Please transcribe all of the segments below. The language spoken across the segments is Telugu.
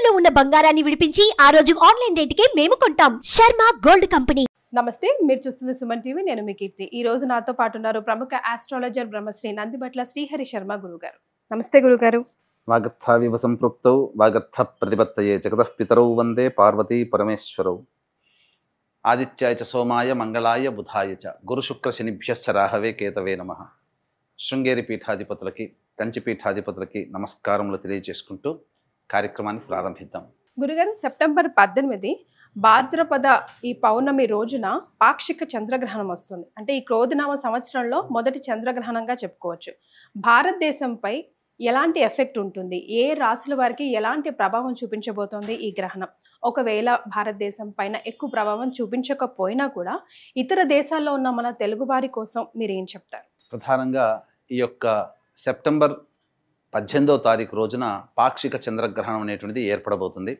తాకట్టులో ఉన్న బంగారాన్ని విడిపించి ఆ రోజు ఆన్లైన్ రేటుకే మేము కొంటాం. Sharma gold company. నమస్తే, మీరు చూస్తున్న సుమన్ టీవీ. నేను మీ కీర్తి. ఈ రోజు నాతో పాటు ఉన్నారు ప్రముఖ ఆస్ట్రాలజర్ బ్రహ్మశ్రీ నందిబట్ల శ్రీహరి శర్మ గురుగారు. నమస్తే గురుగారు. వాగర్థావివ సంపృక్తౌ వాగర్థ ప్రతిపత్తయే జగతః పితరౌ వందే పార్వతీ పరమేశ్వరౌ. ఆదిత్యాయ చ సోమాయ మంగళాయ బుధాయ చ గురు శుక్ర శనిభ్యశ్చ రాహవే కేతవే నమః. శృంగేరి పీఠాధిపతులకి కంచి పీఠాధిపతులకి నమస్కారములు తెలియజేసుకుంటూ కార్యక్రమాన్ని ప్రారంభిద్దాం. గురుగారు, సెప్టెంబర్ 18 భాద్రపద ఈ పౌర్ణమి రోజున పాక్షిక చంద్రగ్రహణం వస్తుంది. అంటే ఈ క్రోధనామ సంవత్సరంలో మొదటి చంద్రగ్రహణంగా చెప్పుకోవచ్చు. భారతదేశంపై ఎలాంటి ఎఫెక్ట్ ఉంటుంది, ఏ రాశుల వారికి ఎలాంటి ప్రభావం చూపించబోతోంది ఈ గ్రహణం? ఒకవేళ భారతదేశం పైన ఎక్కువ ప్రభావం చూపించకపోయినా కూడా ఇతర దేశాల్లో ఉన్న మన తెలుగు వారి కోసం మీరు ఏం చెప్తారు? ప్రధానంగా ఈ యొక్క సెప్టెంబర్ 18వ తారీఖు రోజున పాక్షిక చంద్రగ్రహణం అనేటువంటిది ఏర్పడబోతుంది.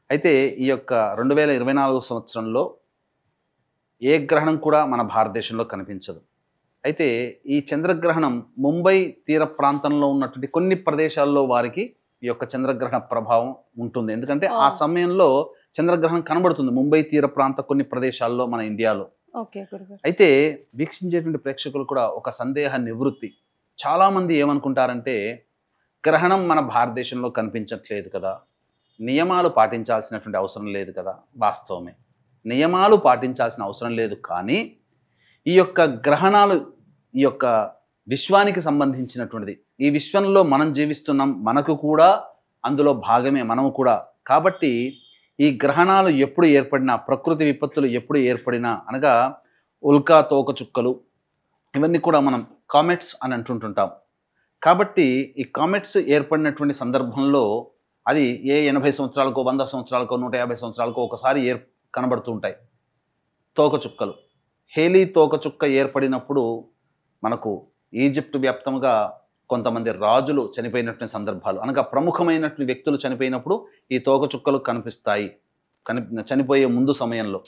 అయితే ఈ యొక్క 2024 సంవత్సరంలో ఏ గ్రహణం కూడా మన భారతదేశంలో కనిపించదు. అయితే ఈ చంద్రగ్రహణం ముంబై తీర ప్రాంతంలో ఉన్నటువంటి కొన్ని ప్రదేశాల్లో వారికి ఈ యొక్క చంద్రగ్రహణ ప్రభావం ఉంటుంది. ఎందుకంటే ఆ సమయంలో చంద్రగ్రహణం కనబడుతుంది ముంబై తీర ప్రాంత కొన్ని ప్రదేశాల్లో మన ఇండియాలో. అయితే వీక్షించేటువంటి ప్రేక్షకులు కూడా ఒక సందేహ నివృత్తి. చాలామంది ఏమనుకుంటారంటే, గ్రహణం మన భారతదేశంలో కనిపించట్లేదు కదా, నియమాలు పాటించాల్సినటువంటి అవసరం లేదు కదా. వాస్తవమే, నియమాలు పాటించాల్సిన అవసరం లేదు. కానీ ఈ యొక్క గ్రహణాలు ఈ యొక్క విశ్వానికి సంబంధించినటువంటిది. ఈ విశ్వంలో మనం జీవిస్తున్నాం, మనకు కూడా అందులో భాగమే మనము కూడా. కాబట్టి ఈ గ్రహణాలు ఎప్పుడు ఏర్పడినా, ప్రకృతి విపత్తులు ఎప్పుడు ఏర్పడినా, అనగా ఉల్కా తోకచుక్కలు, ఇవన్నీ కూడా మనం కామెట్స్ అని అంటుంటాం. కాబట్టి ఈ కామెట్స్ ఏర్పడినటువంటి సందర్భంలో అది ఏ 80 సంవత్సరాలకో 100 సంవత్సరాలకో 150 సంవత్సరాలకో ఒకసారి కనబడుతూ ఉంటాయి తోకచుక్కలు. హేలీ తోకచుక్క ఏర్పడినప్పుడు మనకు ఈజిప్ట్ వ్యాప్తంగా కొంతమంది రాజులు చనిపోయినటువంటి సందర్భాలు, అనగా ప్రముఖమైనటువంటి వ్యక్తులు చనిపోయినప్పుడు ఈ తోకచుక్కలు కనిపిస్తాయి చనిపోయే ముందు సమయంలో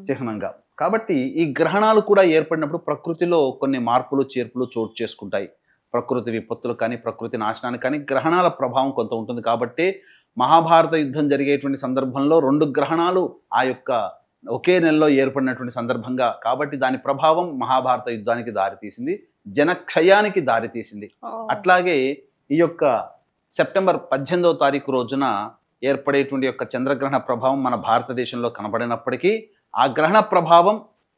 చిహ్నంగా. కాబట్టి ఈ గ్రహణాలు కూడా ఏర్పడినప్పుడు ప్రకృతిలో కొన్ని మార్పులు చేర్పులు చోటు చేసుకుంటాయి. ప్రకృతి విపత్తులు కానీ, ప్రకృతి నాశనానికి కానీ గ్రహణాల ప్రభావం కొంత ఉంటుంది. కాబట్టి మహాభారత యుద్ధం జరిగేటువంటి సందర్భంలో 2 గ్రహణాలు ఆ యొక్క ఒకే నెలలో ఏర్పడినటువంటి సందర్భంగా, కాబట్టి దాని ప్రభావం మహాభారత యుద్ధానికి దారితీసింది, జనక్షయానికి దారితీసింది. అట్లాగే ఈ యొక్క సెప్టెంబర్ 18వ తారీఖు రోజున ఏర్పడేటువంటి యొక్క చంద్రగ్రహణ ప్రభావం మన భారతదేశంలో కనబడినప్పటికీ ఆ గ్రహణ ప్రభావం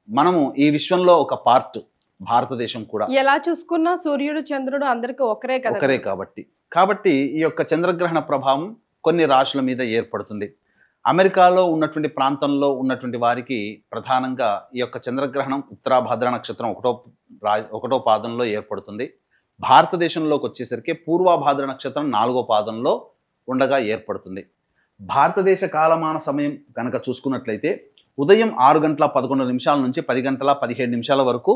మనము ఈ విశ్వంలో ఒక పార్ట్. భారతదేశం కూడా ఎలా చూసుకున్నా సూర్యుడు చంద్రుడు అందరికీ ఒకరే కాబట్టి ఈ యొక్క చంద్రగ్రహణ ప్రభావం కొన్ని రాశుల మీద ఏర్పడుతుంది. అమెరికాలో ఉన్నటువంటి ప్రాంతంలో ఉన్నటువంటి వారికి ప్రధానంగా ఈ యొక్క చంద్రగ్రహణం ఉత్తరాభాద్ర నక్షత్రం 1వ పాదంలో ఏర్పడుతుంది. భారతదేశంలోకి వచ్చేసరికి పూర్వభాద్ర నక్షత్రం 4వ పాదంలో ఉండగా ఏర్పడుతుంది. భారతదేశ కాలమాన సమయం కనుక చూసుకున్నట్లయితే ఉదయం 6:11 నుంచి 10:17 వరకు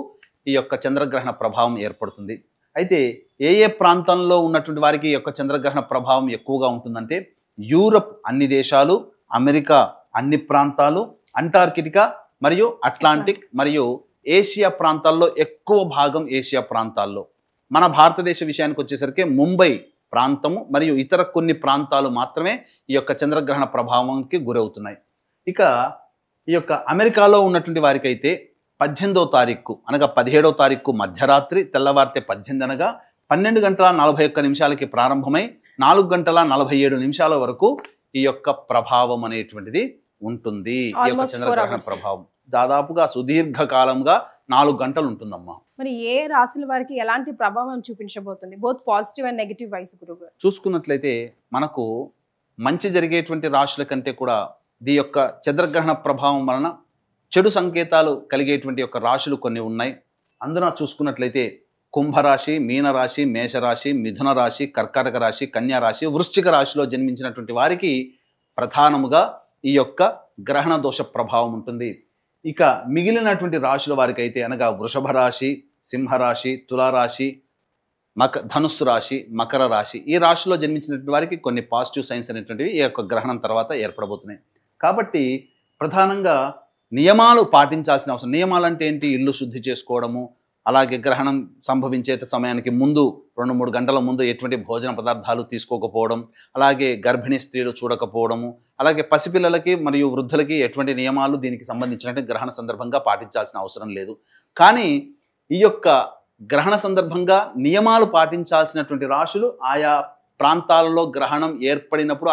ఈ యొక్క చంద్రగ్రహణ ప్రభావం ఏర్పడుతుంది. అయితే ఏ ప్రాంతంలో ఉన్నటువంటి వారికి ఈ యొక్క చంద్రగ్రహణ ప్రభావం ఎక్కువగా ఉంటుందంటే, యూరప్ అన్ని దేశాలు, అమెరికా అన్ని ప్రాంతాలు, అంటార్కిటికా మరియు అట్లాంటిక్ మరియు ఏషియా ప్రాంతాల్లో ఎక్కువ భాగం ఏషియా ప్రాంతాల్లో. మన భారతదేశ విషయానికి వచ్చేసరికి ముంబై ప్రాంతము మరియు ఇతర కొన్ని ప్రాంతాలు మాత్రమే ఈ యొక్క చంద్రగ్రహణ ప్రభావానికి గురవుతున్నాయి. ఇక ఈ యొక్క అమెరికాలో ఉన్నటువంటి వారికి అయితే 18వ తారీఖు అనగా 17వ తారీఖు మధ్యరాత్రి, తెల్లవారితే 18 అనగా 12:41 ప్రారంభమై 4:47 వరకు ఈ యొక్క ప్రభావం అనేటువంటిది ఉంటుంది. ఈ యొక్క చంద్రగ్రహణ ప్రభావం దాదాపుగా సుదీర్ఘకాలంగా 4 గంటలు ఉంటుందమ్మా. మరి ఏ రాశుల వారికి ఎలాంటి ప్రభావం చూపించబోతుంది, both positive and negative wise? గురుగారు, చూసుకున్నట్లయితే మనకు మంచి జరిగేటువంటి రాశుల కంటే కూడా ఈ యొక్క చంద్రగ్రహణ ప్రభావం వలన చెడు సంకేతాలు కలిగేటువంటి యొక్క రాశులు కొన్ని ఉన్నాయి. అందున చూసుకున్నట్లయితే కుంభరాశి, మీనరాశి, మేషరాశి, మిథున రాశి, కర్కాటక రాశి, కన్యా రాశి, వృశ్చిక రాశిలో జన్మించినటువంటి వారికి ప్రధానముగా ఈ యొక్క గ్రహణ దోష ప్రభావం ఉంటుంది. ఇక మిగిలినటువంటి రాశుల వారికి అయితే, అనగా వృషభ రాశి, సింహరాశి, తులారాశి, ధనుస్సు రాశి, మకర రాశి, ఈ రాశిలో జన్మించినటువంటి వారికి కొన్ని పాజిటివ్ సైన్స్ అనేటువంటివి ఈ యొక్క గ్రహణం తర్వాత ఏర్పడబోతున్నాయి. కాబట్టి ప్రధానంగా నియమాలు పాటించాల్సిన అవసరం. నియమాలు అంటే ఏంటి? ఇల్లు శుద్ధి చేసుకోవడము, అలాగే గ్రహణం సంభవించే సమయానికి ముందు 2-3 గంటల ముందు ఎటువంటి భోజన పదార్థాలు తీసుకోకపోవడం, అలాగే గర్భిణీ స్త్రీలు చూడకపోవడము, అలాగే పసిపిల్లలకి మరియు వృద్ధులకి ఎటువంటి నియమాలు దీనికి సంబంధించినట్టు గ్రహణ సందర్భంగా పాటించాల్సిన అవసరం లేదు. కానీ ఈ యొక్క గ్రహణ సందర్భంగా నియమాలు పాటించాల్సినటువంటి రాశులు ఆయా ప్రాంతాలలో గ్రహణం ఏర్పడినప్పుడు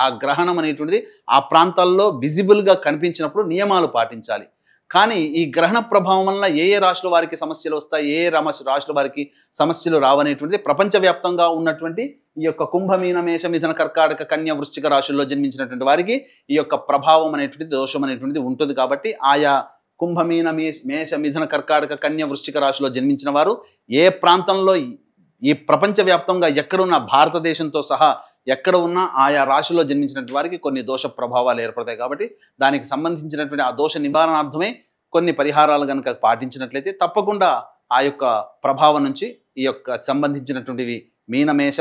ఆ గ్రహణం అనేటువంటిది ఆ ప్రాంతాల్లో విజిబుల్గా కనిపించినప్పుడు నియమాలు పాటించాలి. కానీ ఈ గ్రహణ ప్రభావం వలన ఏ రాశుల వారికి సమస్యలు వస్తాయి, ఏ రాశుల వారికి సమస్యలు రావనేటువంటిది ప్రపంచవ్యాప్తంగా ఉన్నటువంటి ఈ యొక్క కుంభమీన మేష మిథున కర్కాటక కన్య వృశ్చిక రాశుల్లో జన్మించినటువంటి వారికి ఈ యొక్క ప్రభావం అనేటువంటిది దోషం అనేటువంటిది ఉంటుంది. కాబట్టి ఆయా కుంభమీన మేష మిథున కర్కాటక కన్య వృశ్చిక రాశిలో జన్మించిన వారు ఏ ప్రాంతంలో ఈ ప్రపంచవ్యాప్తంగా ఎక్కడున్న భారతదేశంతో సహా ఎక్కడ ఉన్నా ఆయా రాశిలో జన్మించినటువంటి వారికి కొన్ని దోష ప్రభావాలు ఏర్పడతాయి. కాబట్టి దానికి సంబంధించినటువంటి ఆ దోష నివారణార్థమే కొన్ని పరిహారాలు కనుక పాటించినట్లయితే తప్పకుండా ఆ యొక్క ప్రభావం నుంచి ఈ యొక్క సంబంధించినటువంటివి మీనమేష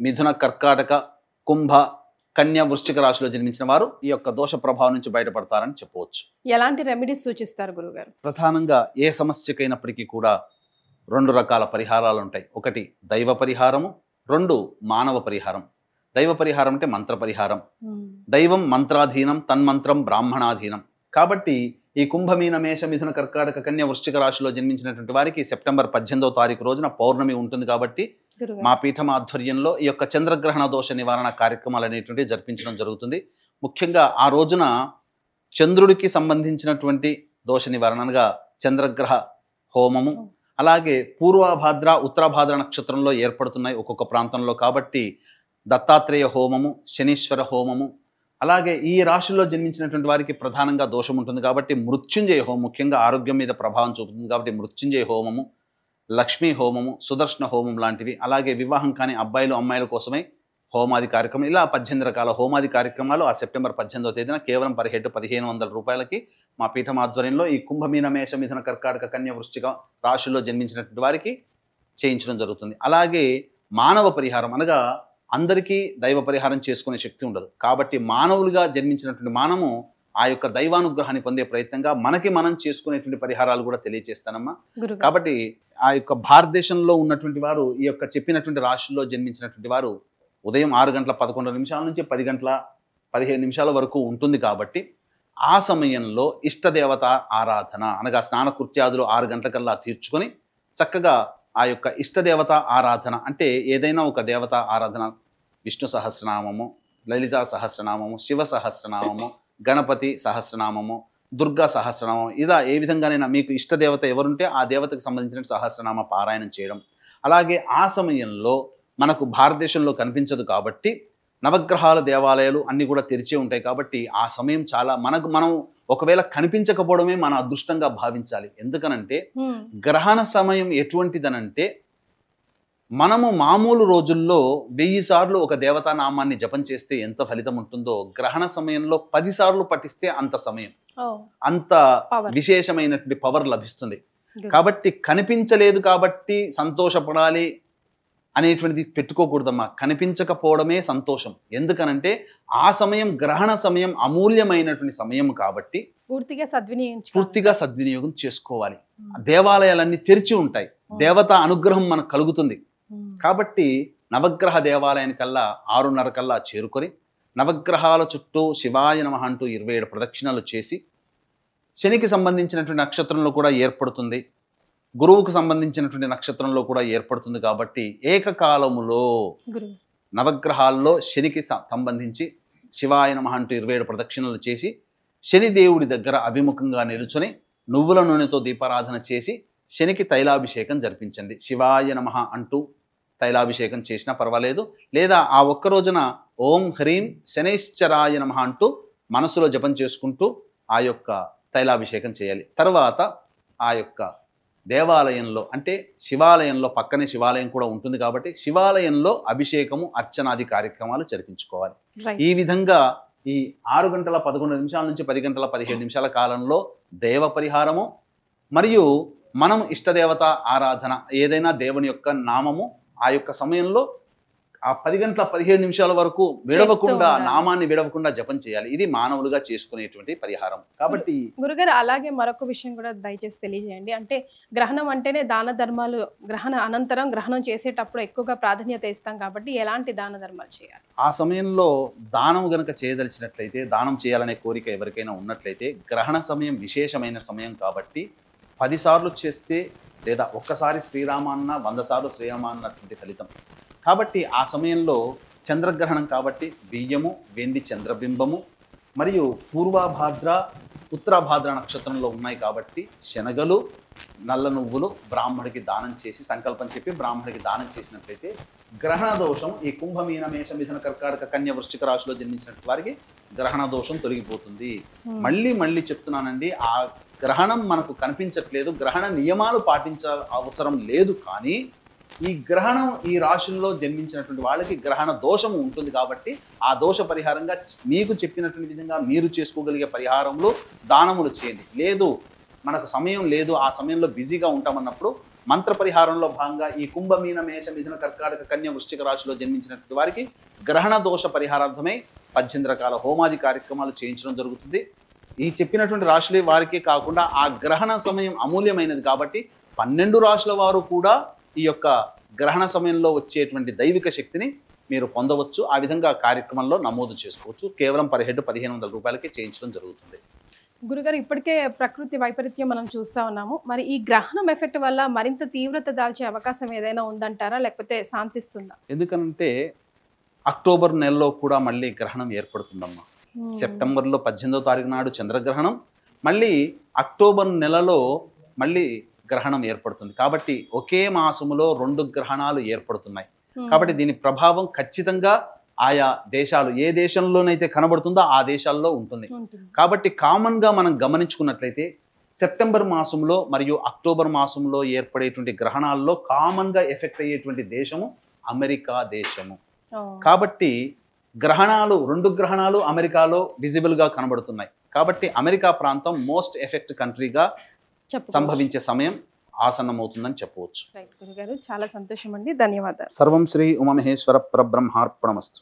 మిథున కర్కాటక కుంభ కన్య వృశ్చిక రాశిలో జన్మించిన వారు ఈ యొక్క దోష ప్రభావం నుంచి బయటపడతారని చెప్పవచ్చు. ఎలాంటి రెమెడీస్ సూచిస్తారు గురుగారు? ప్రధానంగా ఏ సమస్యకైనప్పటికీ కూడా 2 రకాల పరిహారాలు ఉంటాయి. ఒకటి దైవ పరిహారము, 2 మానవ పరిహారం. దైవ పరిహారం అంటే మంత్ర పరిహారం. దైవం మంత్రాధీనం, తన్మంత్రం బ్రాహ్మణాధీనం. కాబట్టి ఈ కుంభమీన మేష మిథున కర్కాటక కన్య వృశ్చిక రాశిలో జన్మించినటువంటి వారికి సెప్టెంబర్ 18వ తారీఖు రోజున పౌర్ణమి ఉంటుంది. కాబట్టి మా పీఠం ఆధ్వర్యంలో ఈ యొక్క చంద్రగ్రహణ దోష నివారణ కార్యక్రమాలు అనేటువంటివి జరిపించడం జరుగుతుంది. ముఖ్యంగా ఆ రోజున చంద్రుడికి సంబంధించినటువంటి దోష నివారణగా చంద్రగ్రహ హోమము, అలాగే పూర్వభాద్ర ఉత్తరభాద్ర నక్షత్రంలో ఏర్పడుతున్నాయి ఒక్కొక్క ప్రాంతంలో. కాబట్టి దత్తాత్రేయ హోమము, శనీశ్వర హోమము, అలాగే ఈ రాశుల్లో జన్మించినటువంటి వారికి ప్రధానంగా దోషం ఉంటుంది కాబట్టి మృత్యుంజయ హోమం ముఖ్యంగా ఆరోగ్యం మీద ప్రభావం చూపుతుంది. కాబట్టి మృత్యుంజయ హోమము, లక్ష్మీ హోమము, సుదర్శన హోమం లాంటివి, అలాగే వివాహం కాని అబ్బాయిలు అమ్మాయిల కోసమే హోమాది కార్యక్రమం, ఇలా 18 రకాల హోమాది కార్యక్రమాలు ఆ సెప్టెంబర్ 18వ తేదీన కేవలం పర్ హెడ్ 1500 రూపాయలకి మా పీఠం ఆధ్వర్యంలో ఈ కుంభమీన మేష మిథున కర్కాటక కన్య వృశ్చిక రాశుల్లో జన్మించినటువంటి వారికి చేయించడం జరుగుతుంది. అలాగే మానవ పరిహారం అనగా అందరికీ దైవ పరిహారం చేసుకునే శక్తి ఉండదు. కాబట్టి మానవులుగా జన్మించినటువంటి మనము ఆ యొక్క దైవానుగ్రహాన్ని పొందే ప్రయత్నంగా మనకి మనం చేసుకునేటువంటి పరిహారాలు కూడా తెలియజేస్తానమ్మా. కాబట్టి ఆ యొక్క భారతదేశంలో ఉన్నటువంటి వారు ఈ యొక్క చెప్పినటువంటి రాశుల్లో జన్మించినటువంటి వారు ఉదయం 6:11 నుంచి 10:17 వరకు ఉంటుంది. కాబట్టి ఆ సమయంలో ఇష్టదేవత ఆరాధన అనగా స్నానకృత్యాదులు 6 గంటలకల్లా తీర్చుకొని చక్కగా ఆ యొక్క ఇష్టదేవత ఆరాధన అంటే ఏదైనా ఒక దేవత ఆరాధన, విష్ణు సహస్రనామము, లలితా సహస్రనామము, శివ సహస్రనామము, గణపతి సహస్రనామము, దుర్గా సహస్రనామం, ఇలా ఏ విధంగానైనా మీకు ఇష్టదేవత ఎవరుంటే ఆ దేవతకు సంబంధించిన సహస్రనామ పారాయణం చేయడం. అలాగే ఆ సమయంలో మనకు భారతదేశంలో కనిపించదు కాబట్టి నవగ్రహాల దేవాలయాలు అన్నీ కూడా తెరిచే ఉంటాయి. కాబట్టి ఆ సమయం చాలా మనం ఒకవేళ కనిపించకపోవడమే మన అదృష్టంగా భావించాలి. ఎందుకనంటే గ్రహణ సమయం ఎటువంటిదనంటే మనము మామూలు రోజుల్లో 1000 సార్లు ఒక దేవతా నామాన్ని జపం చేస్తే ఎంత ఫలితం ఉంటుందో గ్రహణ సమయంలో 10 సార్లు పఠిస్తే అంత సమయం, అంత విశేషమైనటువంటి పవర్ లభిస్తుంది. కాబట్టి కనిపించలేదు కాబట్టి సంతోషపడాలి అనేటువంటిది పెట్టుకోకూడదమ్మా. కనిపించకపోవడమే సంతోషం. ఎందుకనంటే ఆ సమయం గ్రహణ సమయం అమూల్యమైనటువంటి సమయం కాబట్టి పూర్తిగా సద్వినియోగం చేసుకోవాలి. దేవాలయాలన్నీ తెరిచి ఉంటాయి, దేవతా అనుగ్రహం మనకు కలుగుతుంది. కాబట్టి నవగ్రహ దేవాలయానికల్లా 6:30 కల్లా చేరుకొని నవగ్రహాల చుట్టూ శివాయ నమః అంటూ 27 ప్రదక్షిణలు చేసి, శనికి సంబంధించినటువంటి నక్షత్రంలో కూడా ఏర్పడుతుంది, గురువుకు సంబంధించినటువంటి నక్షత్రంలో కూడా ఏర్పడుతుంది. కాబట్టి ఏకకాలములో నవగ్రహాల్లో శనికి సంబంధించి శివాయ నమః అంటూ 27 ప్రదక్షిణలు చేసి శనిదేవుడి దగ్గర అభిముఖంగా నిలుచుని నువ్వుల నూనెతో దీపారాధన చేసి శనికి తైలాభిషేకం జరిపించండి. శివాయ నమః అంటూ తైలాభిషేకం చేసినా పర్వాలేదు, లేదా ఆ ఒక్క రోజున ఓం హ్రీం శనైశ్చరాయ నమః అంటూ మనసులో జపం చేసుకుంటూ ఆ యొక్క తైలాభిషేకం చేయాలి. తర్వాత ఆ యొక్క దేవాలయంలో అంటే శివాలయంలో పక్కనే శివాలయం కూడా ఉంటుంది కాబట్టి శివాలయంలో అభిషేకము అర్చనాది కార్యక్రమాలు జరిపించుకోవాలి. ఈ విధంగా ఈ 6:11 నుంచి 10:17 కాలంలో దేవ పరిహారము మరియు మనం ఇష్టదేవత ఆరాధన ఏదైనా దేవుని యొక్క నామము ఆ యొక్క సమయంలో ఆ 10 గంటల 17 నిమిషాల వరకు విడవకుండా ఉండాలి. నామాన్ని విడవకుండా జపం చేయాలి. ఇది మానవులుగా చేసుకునేటువంటి పరిహారం. కాబట్టి గురుగారు అలాగే మరొక విషయం కూడా దయచేసి తెలియజేయండి. అంటే గ్రహణం అంటేనే దాన ధర్మాలు, గ్రహణ అనంతరం గ్రహణం చేసేటప్పుడు ఎక్కువగా ప్రాధాన్యత ఇస్తాం కాబట్టి ఎలాంటి దాన ధర్మాలు చేయాలి? ఆ సమయంలో దానం గనక చేయదలిచినట్లయితే, దానం చేయాలనే కోరిక ఎవరికైనా ఉన్నట్లయితే, గ్రహణ సమయం విశేషమైన సమయం కాబట్టి 10 సార్లు చేస్తే లేదా ఒక్కసారి శ్రీరామ అన్న 100 సార్లు శ్రీరామ అన్నటువంటి ఫలితం. కాబట్టి ఆ సమయంలో చంద్రగ్రహణం కాబట్టి బియ్యము, వెండి చంద్రబింబము మరియు పూర్వభాద్ర ఉత్తరభాద్ర నక్షత్రంలో ఉన్నాయి కాబట్టి శనగలు, నల్ల నువ్వులు బ్రాహ్మడికి దానం చేసి సంకల్పం చెప్పి బ్రాహ్మడికి దానం చేసినట్లయితే గ్రహణ దోషం ఈ కుంభమీన మేష మిథున కర్కాటక కన్య వృశ్చిక రాశిలో జన్మించినట్టు వారికి గ్రహణ దోషం తొలగిపోతుంది. మళ్ళీ చెప్తున్నానండి, ఆ గ్రహణం మనకు కనిపించట్లేదు, గ్రహణ నియమాలు పాటించాల అవసరం లేదు. కానీ ఈ గ్రహణం ఈ రాశుల్లో జన్మించినటువంటి వాళ్ళకి గ్రహణ దోషము ఉంటుంది కాబట్టి ఆ దోష పరిహారంగా మీకు చెప్పినటువంటి విధంగా మీరు చేసుకోగలిగే పరిహారంలో దానములు చేయండి. లేదు మనకు సమయం లేదు, ఆ సమయంలో బిజీగా ఉంటామన్నప్పుడు మంత్ర పరిహారంలో భాగంగా ఈ కుంభమీన మేష మిథున కర్కాటక కన్య వృశ్చిక రాశిలో జన్మించినటువంటి వారికి గ్రహణ దోష పరిహారార్థమై 18 రకాల హోమాది కార్యక్రమాలు చేయించడం జరుగుతుంది. ఈ చెప్పినటువంటి రాశులే వారికే కాకుండా ఆ గ్రహణ సమయం అమూల్యమైనది కాబట్టి 12 రాశుల వారు కూడా ఈ యొక్క గ్రహణ సమయంలో వచ్చేటువంటి దైవిక శక్తిని మీరు పొందవచ్చు. ఆ విధంగా కార్యక్రమంలో నమోదు చేసుకోవచ్చు. కేవలం పర్ హెడ్ 1500 రూపాయలకే చేయించడం జరుగుతుంది. గురుగారు, ఇప్పటికే ప్రకృతి వైపరీత్యం మనం చూస్తా ఉన్నాము. మరి ఈ గ్రహణం ఎఫెక్ట్ వల్ల మరింత తీవ్రత దాల్చే అవకాశం ఏదైనా ఉందంటారా, లేకపోతే శాంతిస్తుందా? ఎందుకనంటే అక్టోబర్ నెలలో కూడా మళ్ళీ గ్రహణం ఏర్పడుతుందమ్మా. సెప్టెంబర్లో 18వ తారీఖు నాడు చంద్రగ్రహణం, మళ్ళీ అక్టోబర్ నెలలో మళ్ళీ గ్రహణం ఏర్పడుతుంది. కాబట్టి ఒకే మాసములో 2 గ్రహణాలు ఏర్పడుతున్నాయి. కాబట్టి దీని ప్రభావం ఖచ్చితంగా ఆయా దేశాలు ఏ దేశంలోనైతే కనబడుతుందో ఆ దేశాల్లో ఉంటుంది. కాబట్టి కామన్గా మనం గమనించుకున్నట్లయితే సెప్టెంబర్ మాసంలో మరియు అక్టోబర్ మాసంలో ఏర్పడేటువంటి గ్రహణాల్లో కామన్గా ఎఫెక్ట్ అయ్యేటువంటి దేశము అమెరికా దేశము. కాబట్టి గ్రహణాలు 2 గ్రహణాలు అమెరికాలో విజిబుల్గా కనబడుతున్నాయి. కాబట్టి అమెరికా ప్రాంతం మోస్ట్ ఎఫెక్ట్ కంట్రీగా సంభవించే సమయం ఆసన్నమవుతుందని చెప్పవచ్చు. రైట్ గురుగారు, చాలా సంతోషం అండి, ధన్యవాదాలు. సర్వం శ్రీ ఉమామహేశ్వర పరబ్రహ్మార్పణమస్తు.